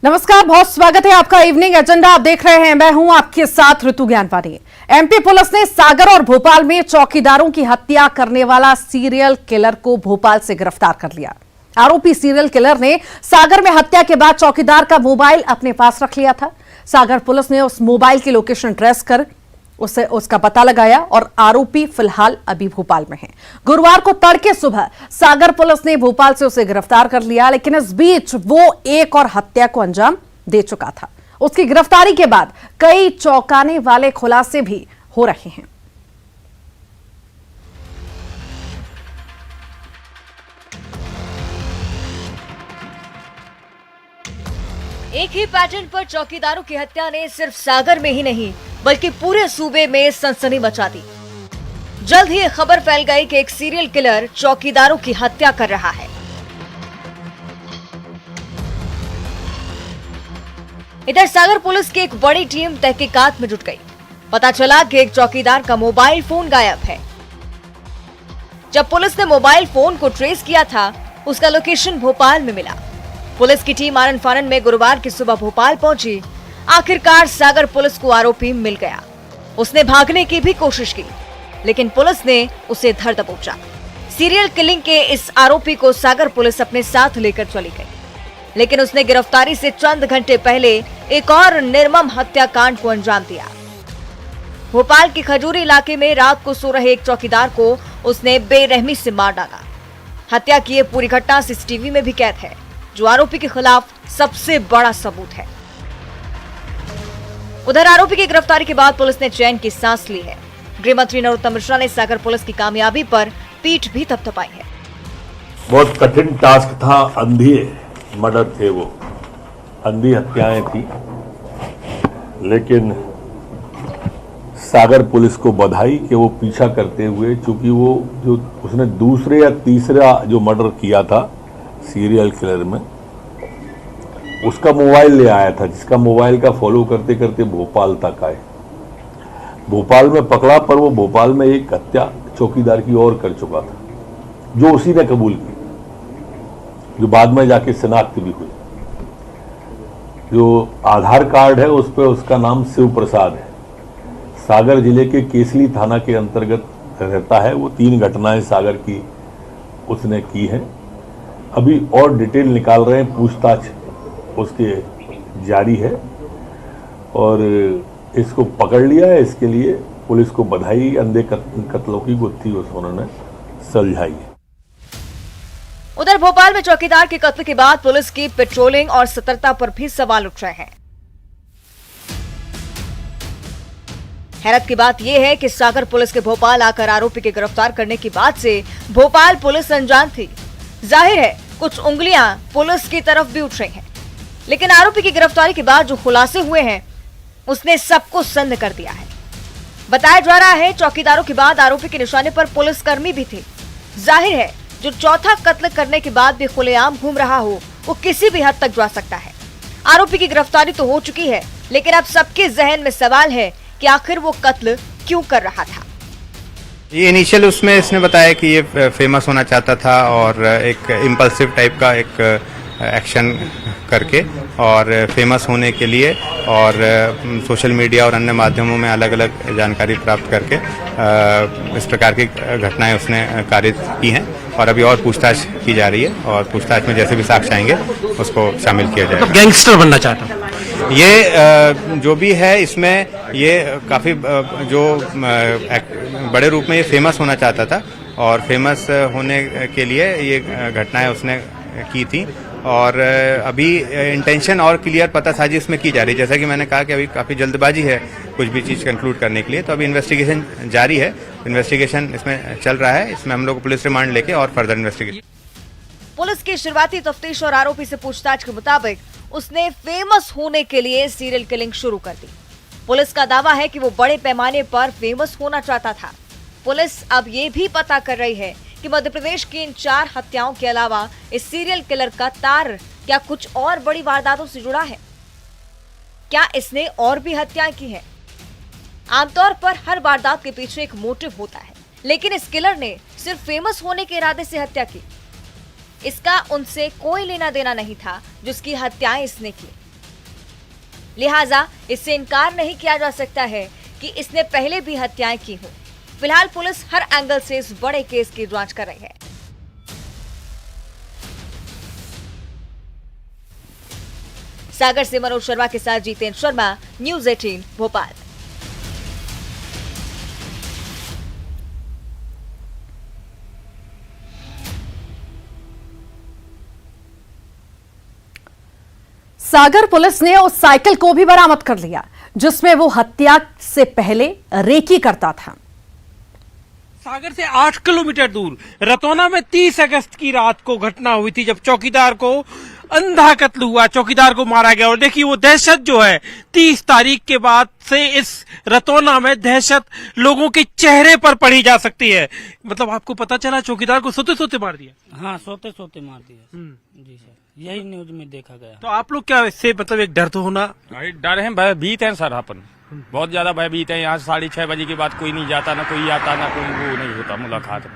नमस्कार, बहुत स्वागत है आपका इवनिंग एजेंडा आप देख रहे हैं। मैं हूं आपके साथ ऋतु ज्ञानवानी। एमपी पुलिस ने सागर और भोपाल में चौकीदारों की हत्या करने वाला सीरियल किलर को भोपाल से गिरफ्तार कर लिया। आरोपी सीरियल किलर ने सागर में हत्या के बाद चौकीदार का मोबाइल अपने पास रख लिया था। सागर पुलिस ने उस मोबाइल की लोकेशन ट्रेस कर उसका पता लगाया और आरोपी फिलहाल अभी भोपाल में है। गुरुवार को तड़के सुबह सागर पुलिस ने भोपाल से उसे गिरफ्तार कर लिया, लेकिन इस बीच वो एक और हत्या को अंजाम दे चुका था। उसकी गिरफ्तारी के बाद कई चौंकाने वाले खुलासे भी हो रहे हैं। एक ही पैटर्न पर चौकीदारों की हत्या ने सिर्फ सागर में ही नहीं बल्कि पूरे सूबे में सनसनी मचा दी। जल्द ही खबर फैल गई कि एक सीरियल किलर चौकीदारों की हत्या कर रहा है। इधर सागर पुलिस की एक बड़ी टीम तहकीकात में जुट गई। पता चला कि एक चौकीदार का मोबाइल फोन गायब है। जब पुलिस ने मोबाइल फोन को ट्रेस किया था, उसका लोकेशन भोपाल में मिला। पुलिस की टीम आनन फानन में गुरुवार की सुबह भोपाल पहुंची। आखिरकार सागर पुलिस को आरोपी मिल गया। उसने भागने की भी कोशिश की, लेकिन पुलिस ने उसे धर दबोचा। सीरियल किलिंग के इस आरोपी को सागर पुलिस अपने साथ लेकर चली गई, लेकिन उसने गिरफ्तारी से चंद घंटे पहले एक और निर्मम हत्याकांड को अंजाम दिया। भोपाल के खजूरी इलाके में रात को सो रहे एक चौकीदार को उसने बेरहमी से मार डाला। हत्या की ये पूरी घटना सीसीटीवी में भी कैद है, जो आरोपी के खिलाफ सबसे बड़ा सबूत है। उधर आरोपी की गिरफ्तारी के बाद पुलिस ने चैन की सांस ली है। गृह मंत्री नरोत्तम मिश्रा ने सागर पुलिस की कामयाबी पर पीठ भी थपथपाई है। बहुत कठिन टास्क था। अंधी मर्डर थे, वो अंधी हत्याएं थी, लेकिन सागर पुलिस को बधाई कि वो पीछा करते हुए, चूंकि वो जो उसने दूसरे या तीसरा जो मर्डर किया था सीरियल किलर में, उसका मोबाइल ले आया था, जिसका मोबाइल का फॉलो करते करते भोपाल तक आए। भोपाल में पकड़ा, पर वो भोपाल में एक हत्या चौकीदार की और कर चुका था, जो उसी ने कबूल की, जो बाद में जाके शिनाख्त भी हुई। जो आधार कार्ड है उस पर उसका नाम शिव प्रसाद है। सागर जिले के केसली थाना के अंतर्गत रहता है। वो 3 घटनाएं सागर की उसने की हैं। अभी और डिटेल निकाल रहे हैं, पूछताछ उसके जारी है और इसको पकड़ लिया है। इसके लिए पुलिस को बधाई। अंधे कत्लों की गुत्थी उन्होंने सुलझाई है। उधर भोपाल में चौकीदार के कत्ल के बाद पुलिस की पेट्रोलिंग और सतर्कता पर भी सवाल उठ रहे हैं। हैरत की बात यह है कि सागर पुलिस के भोपाल आकर आरोपी के गिरफ्तार करने की बात से भोपाल पुलिस अनजान थी। जाहिर है कुछ उंगलियां पुलिस की तरफ भी उठ रही हैं, लेकिन आरोपी की गिरफ्तारी के बाद जो खुलासे हुए हैं उसने सबको सन्न कर दिया है। बताया जा रहा है चौकीदारों के बाद आरोपी के निशाने पर पुलिसकर्मी भी थे। जाहिर है जो चौथा कत्ल करने के बाद भी खुलेआम घूम रहा हो, वो किसी भी हद तक जा सकता है। आरोपी की गिरफ्तारी तो हो चुकी है, लेकिन अब सबके जहन में सवाल है कि आखिर वो कत्ल क्यों कर रहा था। ये इनिशियल उसमें इसने बताया कि ये फेमस होना चाहता था और एक इम्पल्सिव टाइप का एक एक्शन करके और फेमस होने के लिए और सोशल मीडिया और अन्य माध्यमों में अलग अलग जानकारी प्राप्त करके इस प्रकार की घटनाएं उसने कारित की हैं और अभी और पूछताछ की जा रही है और पूछताछ में जैसे भी साक्ष्य आएंगे उसको शामिल किया जाएगा। गैंगस्टर बनना चाहता हूँ। ये जो भी है इसमें ये काफ़ी जो बड़े रूप में ये फेमस होना चाहता था और फेमस होने के लिए ये घटनाएं उसने की थी और अभी इंटेंशन और क्लियर पतासाजी इसमें की जा रही है। जैसा कि मैंने कहा कि अभी काफ़ी जल्दबाजी है कुछ भी चीज़ कंक्लूड करने के लिए, तो अभी इन्वेस्टिगेशन जारी है। इन्वेस्टिगेशन इसमें चल रहा है। इसमें हम लोग पुलिस रिमांड लेके और फर्दर इन्वेस्टिगेशन। पुलिस की शुरुआती तफ्तीश और आरोपी से पूछताछ के मुताबिक उसने फेमस होने के लिए सीरियल किलिंग शुरू कर दी। पुलिस का दावा है कि वो बड़े पैमाने पर फेमस होना चाहता था। पुलिस अब ये भी पता कर रही है कि मध्य प्रदेश की इन 4 हत्याओं के अलावा इस सीरियल किलर का तार क्या कुछ और बड़ी वारदातों से जुड़ा है। क्या इसने और भी हत्याएं की हैं? आमतौर पर हर वारदात के पीछे एक मोटिव होता है, लेकिन इस किलर ने सिर्फ फेमस होने के इरादे से हत्या की। इसका उनसे कोई लेना देना नहीं था जिसकी हत्याएं इसने की। लिहाजा इससे इनकार नहीं किया जा सकता है कि इसने पहले भी हत्याएं की हों। फिलहाल पुलिस हर एंगल से इस बड़े केस की जांच कर रही है। सागर से मनोज शर्मा के साथ जितेंद्र शर्मा, न्यूज़ 18 भोपाल। सागर पुलिस ने उस साइकिल को भी बरामद कर लिया जिसमें वो हत्या से पहले रेकी करता था। सागर से 8 किलोमीटर दूर रतौना में 30 अगस्त की रात को घटना हुई थी, जब चौकीदार को अंधा कत्ल हुआ, चौकीदार को मारा गया। और देखिए वो दहशत जो है 30 तारीख के बाद से इस रतौना में दहशत लोगों के चेहरे पर पड़ी जा सकती है। मतलब आपको पता चला चौकीदार को सोते सोते मार दिया? हाँ, सोते सोते मार दिया। जी सर, यही न्यूज में देखा गया। तो आप लोग क्या इससे मतलब एक डर तो होना? डर है, भयभीत है सर, अपन बहुत ज्यादा भयभीत है। यहाँ 6:30 बजे के बाद कोई नहीं जाता, ना कोई आता, ना कोई वो नहीं होता मुलाकात।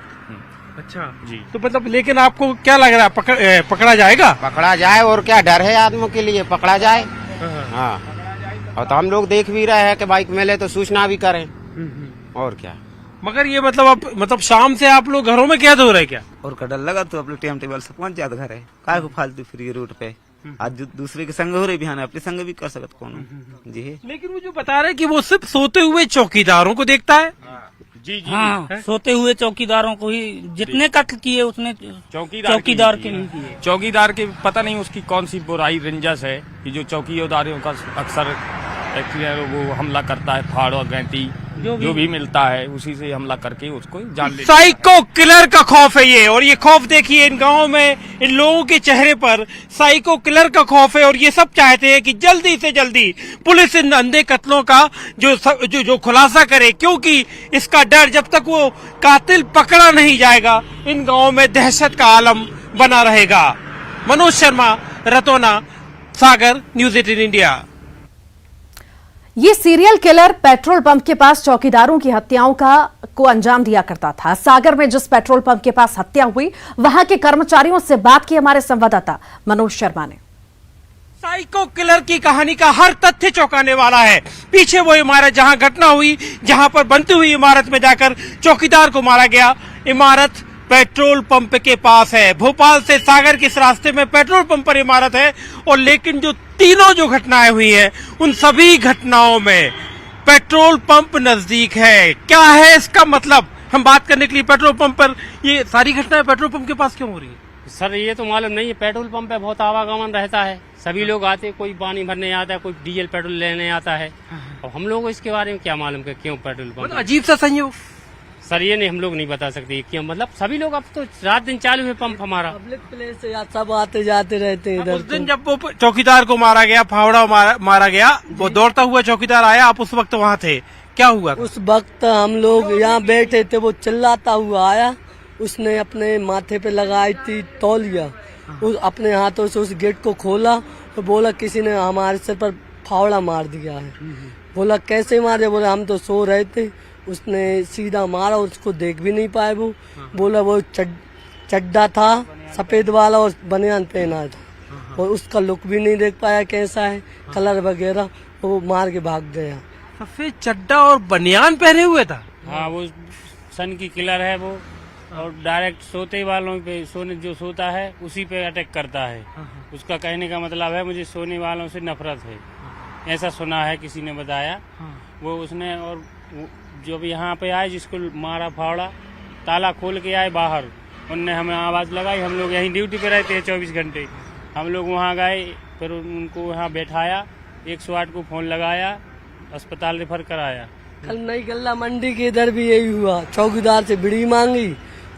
अच्छा जी। तो मतलब लेकिन आपको क्या लग रहा है, पकड़ा जाएगा? पकड़ा जाए और क्या डर है आदमियों के लिए, पकड़ा जाए। हाँ, और तो हम लोग देख भी रहे हैं कि बाइक मिले तो सूचना भी करें, और क्या। मगर ये मतलब आप मतलब शाम से आप लोग घरों में कैद हो रहे क्या? और का डर लगा तो आप लोग टाइम टेबल से पहुंच जाते घर है, काय को फालतू फ्री रूट पे। आज दूसरे के संग हो रहे बिहान अपने संग भी कर सकते कौन। जी, लेकिन वो जो बता रहे कि वो सिर्फ सोते हुए चौकीदारों को देखता है। जी जी। हाँ, सोते हुए चौकीदारों को ही, जितने कत्ल किए उसने चौकीदार के नहीं किए। चौकीदार के पता नहीं उसकी कौन सी बुराई रंजस है कि जो चौकीदारों का अक्सर वो हमला करता है, फाड़ और गैंती जो भी मिलता है उसी से हमला करके उसको जान ले। साइको किलर का खौफ है ये, और ये खौफ देखिए इन गांवों में इन लोगों के चेहरे पर साइको किलर का खौफ है। और ये सब चाहते हैं कि जल्दी से जल्दी पुलिस इन अंधे कत्लों का जो खुलासा करे, क्योंकि इसका डर जब तक वो कातिल पकड़ा नहीं जाएगा इन गांवों में दहशत का आलम बना रहेगा। मनोज शर्मा, रतौना, सागर, न्यूज़ 18 इंडिया। ये सीरियल किलर पेट्रोल पंप के पास चौकीदारों की हत्याओं को अंजाम दिया करता था। सागर में जिस पेट्रोल पंप के पास हत्या हुई वहां के कर्मचारियों से बात की हमारे संवाददाता मनोज शर्मा ने। साइको किलर की कहानी का हर तथ्य चौंकाने वाला है। पीछे वो इमारत जहां घटना हुई, जहां पर बनती हुई इमारत में जाकर चौकीदार को मारा गया। इमारत पेट्रोल पंप के पास है। भोपाल से सागर के इस रास्ते में पेट्रोल पंप पर इमारत है। और लेकिन जो तीनों जो घटनाएं हुई हैं उन सभी घटनाओं में पेट्रोल पंप नजदीक है। क्या है इसका मतलब? हम बात करने के लिए पेट्रोल पंप पर, ये सारी घटनाएं पेट्रोल पंप के पास क्यों हो रही है? सर ये तो मालूम नहीं है, पेट्रोल पंप पे बहुत आवागमन रहता है, सभी लोग आते, कोई पानी भरने आता है, कोई डीजल पेट्रोल लेने आता है। और हम लोग को इसके बारे में क्या मालूम कि क्यों पेट्रोल पंप? अजीब सा संयोग। सर ये नहीं, हम लोग नहीं बता सकते क्यों, मतलब सभी लोग अब तो रात दिन चालू है पंप हमारा। पब्लिक प्लेस से या सब आते जाते रहते हैं इधर। उस दिन जब वो चौकीदार को मारा गया, फावड़ा मारा गया, वो दौड़ता हुआ चौकीदार आया, आप उस वक्त वहाँ थे, क्या हुआ? उस वक्त हम लोग यहाँ बैठे थे, वो चिल्लाता हुआ आया, उसने अपने माथे पे लगाई थी तौलिया, अपने हाथों से उस गेट को खोला और बोला किसी ने हमारे सिर पर फावड़ा मार दिया है। बोला कैसे मारे? बोला हम तो सो रहे थे, उसने सीधा मारा, उसको देख भी नहीं पाए वो। बोला वो चड्डा था सफेद वाला और बनियान पहना था, और उसका लुक भी नहीं देख पाया कैसा है, कलर वगैरह, वो मार के भाग गया। सफेद चड्डा और बनियान पहने हुए था। हाँ, वो सन की किलर है वो, और डायरेक्ट सोते वालों पे, सोने जो सोता है उसी पे अटैक करता है। उसका कहने का मतलब है मुझे सोने वालों से नफरत है, ऐसा सुना है, किसी ने बताया। वो उसने, और जो भी यहाँ पे आए जिसको मारा फावड़ा, ताला खोल के आए बाहर, उनने हमें आवाज़ लगाई। हम लोग यहीं ड्यूटी पे रहते हैं 24 घंटे। हम लोग वहाँ गए, फिर उनको वहाँ बैठाया, 108 को फ़ोन लगाया, अस्पताल रेफर कराया। कल नई गल्ला मंडी के इधर भी यही हुआ, चौकीदार से बिड़ी मांगी,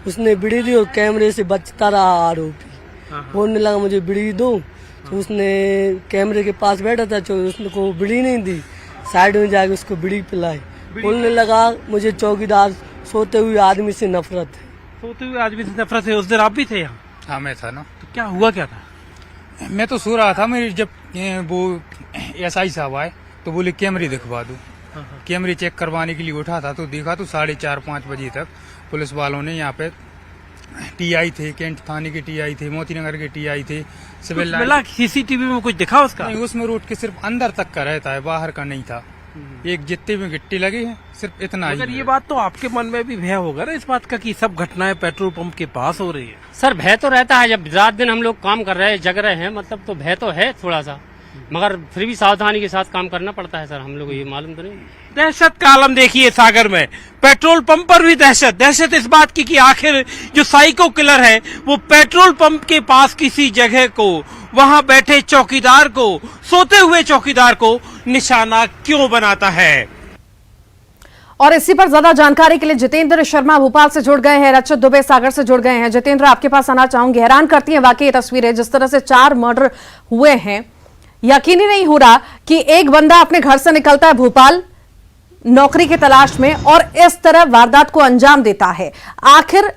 उसने बिड़ी दी और कैमरे से बचता रहा आरोपी। बोलने लगा मुझे बिड़ी दो, तो उसने कैमरे के पास बैठा था, उसने को बिड़ी नहीं दी, साइड में जाके उसको बिड़ी पिलाई। बोलने लगा मुझे चौकीदार सोते हुए आदमी से नफरत है। सोते हुए आदमी से नफरत है। उस दिन आप भी थे यहाँ? हाँ, मैं था ना। तो क्या हुआ, क्या था? मैं तो सो रहा था, मेरी जब वो SI साहब आए तो बोले कैमरे दिखवा दो। कैमरे चेक करवाने के लिए उठा था तो देखा तो 4:30-5 बजे तक पुलिस वालों ने यहाँ पे टीआई थे, कैंट थाने के टीआई थे, मोती नगर के टीआई थे, सिविल लाइन। मिला सीसीटीवी में कुछ दिखा उसका? नहीं, उसमें रोड के सिर्फ अंदर तक का रहता है, बाहर का नहीं था। एक जितने में गिट्टी लगी है सिर्फ इतना ही। मगर ये बात तो आपके मन में भी भय होगा ना इस बात का कि सब घटनाएं पेट्रोल पंप के पास हो रही है। सर भय तो रहता है, जब रात दिन हम लोग काम कर रहे हैं, जग रहे हैं, मतलब तो भय तो है थोड़ा सा, मगर फिर भी सावधानी के साथ काम करना पड़ता है सर। हम लोग ये मालूम तो नहीं। दहशत का आलम देखिए सागर में, पेट्रोल पंप पर भी दहशत। दहशत इस बात की कि आखिर जो साइको किलर है वो पेट्रोल पंप के पास किसी जगह को, वहां बैठे चौकीदार को, सोते हुए चौकीदार को निशाना क्यों बनाता है। और इसी पर ज्यादा जानकारी के लिए जितेंद्र शर्मा भोपाल से जुड़ गए हैं, रचित दुबे सागर से जुड़ गए हैं। जितेंद्र, आपके पास आना चाहूंगी। हैरान करती है वाकई ये तस्वीरें, जिस तरह से 4 मर्डर हुए हैं। यकीन ही नहीं हो रहा कि एक बंदा अपने घर से निकलता है भोपाल नौकरी की तलाश में और इस तरह वारदात को अंजाम देता है। आखिर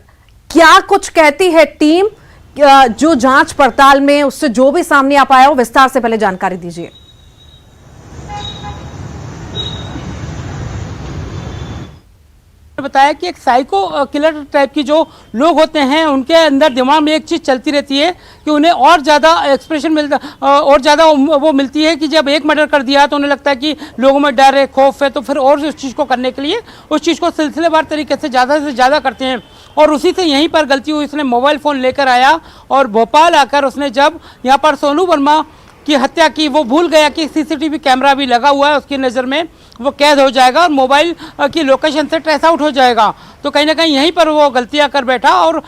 क्या कुछ कहती है टीम जो जांच पड़ताल में उससे जो भी सामने आ पाया हो, विस्तार से पहले जानकारी दीजिए। बताया कि एक साइको किलर टाइप की जो लोग होते हैं उनके अंदर दिमाग में एक चीज़ चलती रहती है कि उन्हें और ज़्यादा एक्सप्रेशन मिलता, और ज़्यादा वो मिलती है कि जब एक मर्डर कर दिया तो उन्हें लगता है कि लोगों में डर है, खौफ है, तो फिर और उस चीज़ को करने के लिए उस चीज़ को सिलसिलेवार तरीके से ज़्यादा करते हैं। और उसी से यहीं पर गलती हुई, उसने मोबाइल फ़ोन लेकर आया और भोपाल आकर उसने जब यहाँ पर सोनू वर्मा की हत्या की, वो भूल गया कि सीसीटीवी कैमरा भी लगा हुआ है, उसकी नज़र में वो कैद हो जाएगा और मोबाइल की लोकेशन से ट्रेस आउट हो जाएगा। तो कहीं ना कहीं यहीं पर वो गलतियां कर बैठा और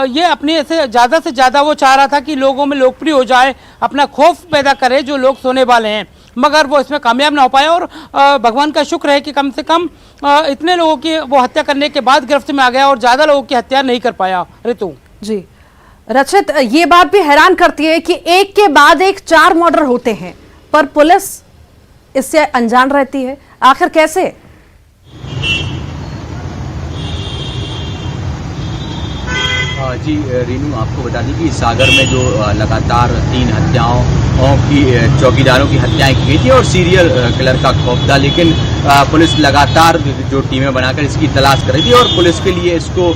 ये अपने से ज़्यादा वो चाह रहा था कि लोगों में लोकप्रिय हो जाए, अपना खौफ पैदा करे जो लोग सोने वाले हैं, मगर वो इसमें कामयाब ना हो पाया। और भगवान का शुक्र है कि कम से कम इतने लोगों की वो हत्या करने के बाद गिरफ्त में आ गया और ज़्यादा लोगों की हत्या नहीं कर पाया। ऋतु जी, रचित, ये बात भी हैरान करती है कि एक के बाद एक 4 मर्डर होते हैं पर पुलिस इससे अनजान रहती है। आखिर कैसे? जी रीनू, आपको बता दें कि सागर में जो लगातार 3 हत्याओं की चौकीदारों की हत्याएं की गई थी और सीरियल किलर का खौफ था, लेकिन पुलिस लगातार जो टीमें बनाकर इसकी तलाश कर रही थी और पुलिस के लिए इसको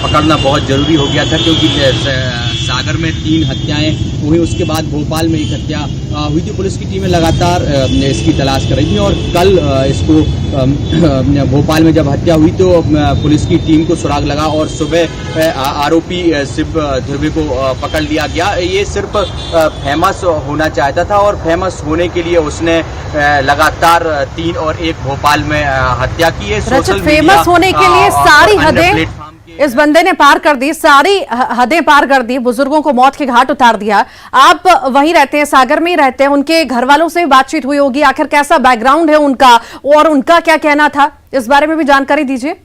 पकड़ना बहुत ज़रूरी हो गया था, क्योंकि सागर में 3 हत्याएं हुई, उसके बाद भोपाल में 1 हत्या हुई थी। पुलिस की टीमें लगातार इसकी तलाश कर रही थी और कल इसको भोपाल में जब हत्या हुई तो पुलिस की टीम को सुराग लगा और सुबह आरोपी शिव ध्रुवे को पकड़ लिया गया। ये सिर्फ फेमस होना चाहता था और फेमस होने के लिए उसने लगातार 3 और 1 भोपाल में हत्या की है। सोशल फेमस होने के लिए सारी हदें इस बंदे ने पार कर दी, सारी हदें पार कर दी, बुजुर्गों को मौत के घाट उतार दिया। आप वहीं रहते हैं, सागर में ही रहते हैं, उनके घर वालों से भी बातचीत हुई होगी। आखिर कैसा बैकग्राउंड है उनका और उनका क्या कहना था, इस बारे में भी जानकारी दीजिए।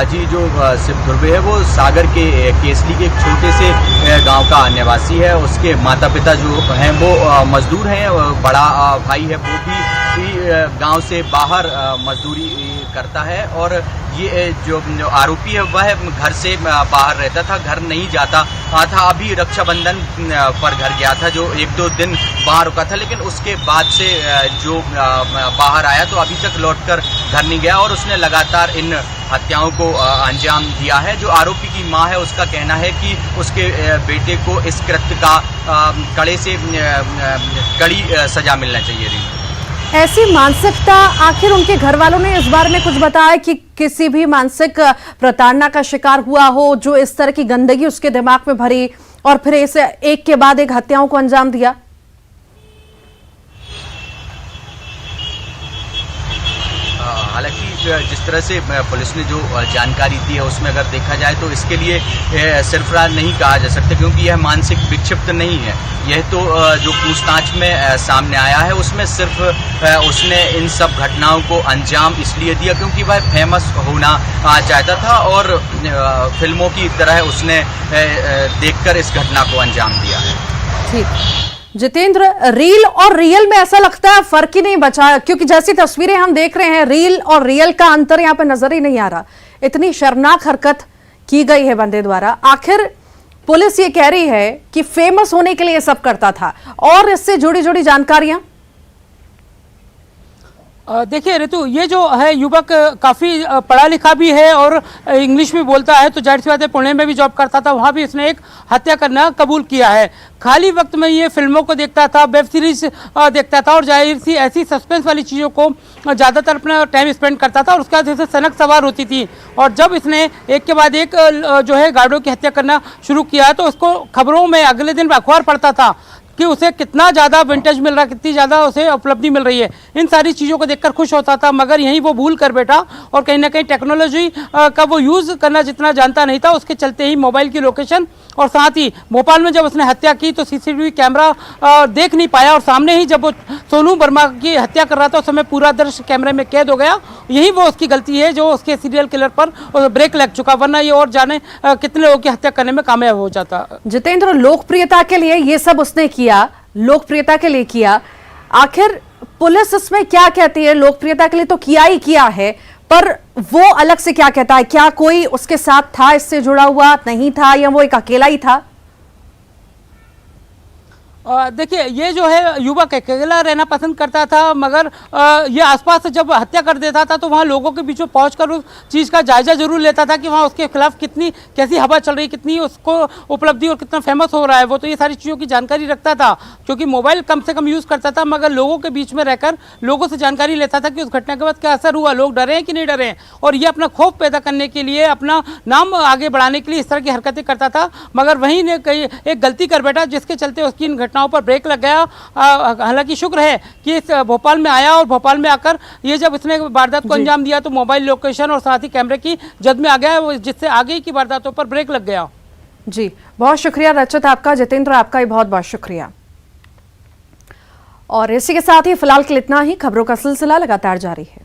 जी, जो शिव ध्रुवे है वो सागर के केसली के एक छोटे से गांव का निवासी है। उसके माता पिता जो हैं वो मजदूर हैं, बड़ा भाई है वो भी गांव से बाहर मजदूरी करता है और ये जो आरोपी है वह घर से बाहर रहता था, घर नहीं जाता था। अभी रक्षाबंधन पर घर गया था, जो 1-2 दिन बाहर रुका था, लेकिन उसके बाद से जो बाहर आया तो अभी तक लौटकर घर नहीं गया और उसने लगातार इन हत्याओं को अंजाम दिया है। जो आरोपी की मां है उसका कहना है कि उसके बेटे को इस कृत्य का कड़े से कड़ी सजा मिलना चाहिए। ऐसी मानसिकता, आखिर उनके घर वालों ने इस बारे में कुछ बताया कि किसी भी मानसिक प्रताड़ना का शिकार हुआ हो जो इस तरह की गंदगी उसके दिमाग में भरी और फिर इसे एक के बाद एक हत्याओं को अंजाम दिया? हालांकि जिस तरह से पुलिस ने जो जानकारी दी है उसमें अगर देखा जाए तो इसके लिए सरफराज नहीं कहा जा सकता, क्योंकि यह मानसिक विक्षिप्त नहीं है। यह तो जो पूछताछ में सामने आया है उसमें सिर्फ उसने इन सब घटनाओं को अंजाम इसलिए दिया क्योंकि वह फेमस होना चाहता था और फिल्मों की तरह उसने देखकर इस घटना को अंजाम दिया है। ठीक जितेंद्र, रील और रियल में ऐसा लगता है फर्क ही नहीं बचा, क्योंकि जैसी तस्वीरें हम देख रहे हैं रील और रियल का अंतर यहाँ पे नजर ही नहीं आ रहा। इतनी शर्मनाक हरकत की गई है बंदे द्वारा। आखिर पुलिस ये कह रही है कि फेमस होने के लिए सब करता था, और इससे जुड़ी जुड़ी जानकारियां देखिए ऋतु, ये जो है युवक काफ़ी पढ़ा लिखा भी है और इंग्लिश भी बोलता है, तो जाहिर सी बात है पुणे में भी जॉब करता था, वहाँ भी इसने एक हत्या करना कबूल किया है। खाली वक्त में ये फिल्मों को देखता था, वेब सीरीज देखता था और जाहिर सी ऐसी सस्पेंस वाली चीज़ों को ज़्यादातर अपना टाइम स्पेंड करता था और उसके बाद जैसे सनक सवार होती थी। और जब इसने एक के बाद एक जो है गार्डों की हत्या करना शुरू किया तो उसको खबरों में अगले दिन अखबार पढ़ता था कि उसे कितना ज़्यादा विंटेज मिल रहा है, कितनी ज़्यादा उसे उपलब्धि मिल रही है। इन सारी चीज़ों को देखकर खुश होता था, मगर यहीं वो भूल कर बैठा और कहीं ना कहीं टेक्नोलॉजी का वो यूज़ करना जितना जानता नहीं था, उसके चलते ही मोबाइल की लोकेशन और साथ ही भोपाल में जब उसने हत्या की तो सीसीटीवी कैमरा देख नहीं पाया और सामने ही जब वो सोनू वर्मा की हत्या कर रहा था उस समय पूरा दृश्य कैमरे में कैद हो गया। यही वो उसकी गलती है जो उसके सीरियल किलर पर ब्रेक लग चुका, वरना ये और जाने कितने लोगों की हत्या करने में कामयाब हो जाता। जितेंद्र, लोकप्रियता के लिए ये सब उसने किया, लोकप्रियता के लिए किया, आखिर पुलिस इसमें क्या कहती है? लोकप्रियता के लिए तो किया ही किया है, पर वो अलग से क्या कहता है? क्या कोई उसके साथ था, इससे जुड़ा हुआ नहीं था, या वो एक अकेला ही था? देखिए, ये जो है युवक अकेला रहना पसंद करता था, मगर ये आसपास से जब हत्या कर देता था तो वहाँ लोगों के बीच में पहुँचकर उस चीज़ का जायजा जरूर लेता था कि वहाँ उसके खिलाफ कितनी कैसी हवा चल रही, कितनी उसको उपलब्धि और कितना फेमस हो रहा है। वो तो ये सारी चीज़ों की जानकारी रखता था क्योंकि मोबाइल कम से कम यूज़ करता था, मगर लोगों के बीच में रहकर लोगों से जानकारी लेता था कि उस घटना के बाद क्या असर हुआ, लोग डरे हैं कि नहीं डरे हैं। और ये अपना खौफ पैदा करने के लिए, अपना नाम आगे बढ़ाने के लिए इस तरह की हरकतें करता था, मगर वहीं ने कहीं एक गलती कर बैठा जिसके चलते उसकी इन घटनाओं पर ब्रेक लग गया। हालांकि शुक्र है कि इस भोपाल में आया और भोपाल में आकर ये जब इसने वारदात को अंजाम दिया तो मोबाइल लोकेशन और साथ ही कैमरे की जद में आ गया, जिससे आगे की वारदातों पर ब्रेक लग गया। जी, बहुत शुक्रिया रचित आपका, जितेंद्र आपका भी बहुत बहुत शुक्रिया। और इसी के साथ ही फिलहाल के लिए इतना ही। खबरों का सिलसिला लगातार जारी है।